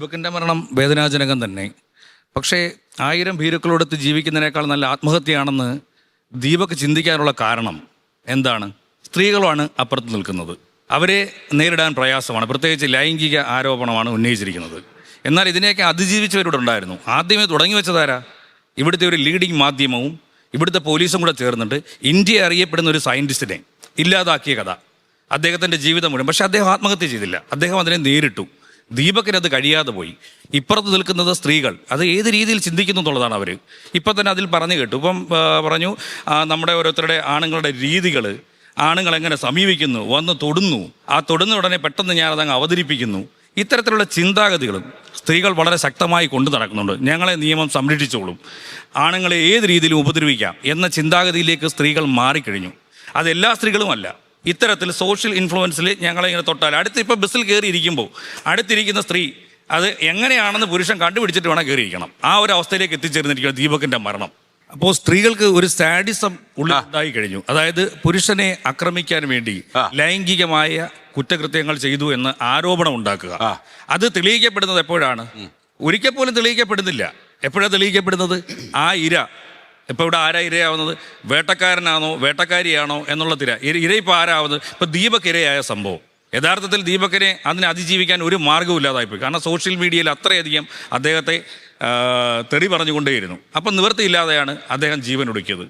ദീപകിൻ്റെ മരണം വേദനാജനകം തന്നെ. പക്ഷേ 1000 ഭീരുക്കളോടൊത്ത് ജീവിക്കുന്നതിനേക്കാൾ നല്ല ആത്മഹത്യയാണെന്ന് ദീപക് ചിന്തിക്കാനുള്ള കാരണം എന്താണ്? സ്ത്രീകളാണ് അപ്പുറത്ത് നിൽക്കുന്നത്. അവരെ നേരിടാൻ പ്രയാസമാണ്. പ്രത്യേകിച്ച് ലൈംഗിക ആരോപണമാണ് ഉന്നയിച്ചിരിക്കുന്നത്. എന്നാൽ ഇതിനെയൊക്കെ അതിജീവിച്ചവരുടെ ഉണ്ടായിരുന്നു. ആദ്യമേ തുടങ്ങി വെച്ചതാരാ? ഇവിടുത്തെ ഒരു ലീഡിങ് മാധ്യമവും ഇവിടുത്തെ പോലീസും കൂടെ ചേർന്നിട്ട് ഇന്ത്യയെ അറിയപ്പെടുന്ന ഒരു സയൻറ്റിസ്റ്റിനെ ഇല്ലാതാക്കിയ കഥ. അദ്ദേഹത്തിൻ്റെ ജീവിതം മുഴുവൻ. പക്ഷേ അദ്ദേഹം ആത്മഹത്യ ചെയ്തില്ല. അദ്ദേഹം അതിനെ നേരിട്ടു. ദീപകിനത് കഴിയാതെ പോയി. ഇപ്പുറത്ത് നിൽക്കുന്നത് സ്ത്രീകൾ. അത് ഏത് രീതിയിൽ ചിന്തിക്കുന്നു എന്നുള്ളതാണ് അവർ. ഇപ്പം തന്നെ അതിൽ പറഞ്ഞു കേട്ടു. പറഞ്ഞു നമ്മുടെ ഓരോരുത്തരുടെ ആണുങ്ങളുടെ രീതികൾ, ആണുങ്ങൾ എങ്ങനെ സമീപിക്കുന്നു, വന്ന് തൊടുന്നു, ആ തൊടുന്ന ഉടനെ പെട്ടെന്ന് ഞാനതങ്ങ് അവതരിപ്പിക്കുന്നു. ഇത്തരത്തിലുള്ള ചിന്താഗതികളും സ്ത്രീകൾ വളരെ ശക്തമായി കൊണ്ടു നടക്കുന്നുണ്ട്. ഞങ്ങളെ നിയമം സംരക്ഷിച്ചോളും, ആണുങ്ങളെ ഏത് രീതിയിലും ഉപദ്രവിക്കാം എന്ന ചിന്താഗതിയിലേക്ക് സ്ത്രീകൾ മാറിക്കഴിഞ്ഞു. അതെല്ലാ സ്ത്രീകളുമല്ല. ഇത്തരത്തിൽ സോഷ്യൽ ഇൻഫ്ലുവൻസിൽ ഞങ്ങളെ ഇങ്ങനെ തൊട്ടാൽ ഇപ്പോൾ ബസ്സിൽ കയറിയിരിക്കുമ്പോൾ അടുത്തിരിക്കുന്ന സ്ത്രീ അത് എങ്ങനെയാണെന്ന് പുരുഷൻ കണ്ടുപിടിച്ചിട്ട് വേണം കയറിയിരിക്കണം. ആ ഒരു അവസ്ഥയിലേക്ക് എത്തിച്ചേർന്നിരിക്കുന്ന ദീപകിൻ്റെ മരണം. അപ്പോൾ സ്ത്രീകൾക്ക് ഒരു സാഡിസം ഉണ്ടായി കഴിഞ്ഞു. അതായത് പുരുഷനെ ആക്രമിക്കാൻ വേണ്ടി ലൈംഗികമായ കുറ്റകൃത്യങ്ങൾ ചെയ്തു എന്ന് ആരോപണം ഉണ്ടാക്കുക. അത് തെളിയിക്കപ്പെടുന്നത് എപ്പോഴാണ്? ഒരിക്കൽ പോലും തെളിയിക്കപ്പെടുന്നില്ല. എപ്പോഴാണ് തെളിയിക്കപ്പെടുന്നത്? ആ ഇര. ഇപ്പോൾ ഇവിടെ ആരാ ഇരയാവുന്നത്? വേട്ടക്കാരനാണോ വേട്ടക്കാരിയാണോ എന്നുള്ള ഇര ഇപ്പോൾ ആരാവുന്നത്? ഇപ്പോൾ ദീപക് ഇരയായ സംഭവം. യഥാർത്ഥത്തിൽ ദീപകിനെ അതിനെ അതിജീവിക്കാൻ ഒരു മാർഗ്ഗവും ഇല്ലാതായിപ്പോയി. കാരണം സോഷ്യൽ മീഡിയയിൽ അത്രയധികം അദ്ദേഹത്തെ തെറി പറഞ്ഞുകൊണ്ടേയിരുന്നു. അപ്പം നിവൃത്തിയില്ലാതെയാണ് അദ്ദേഹം ജീവൻ ഒടുക്കിയത്.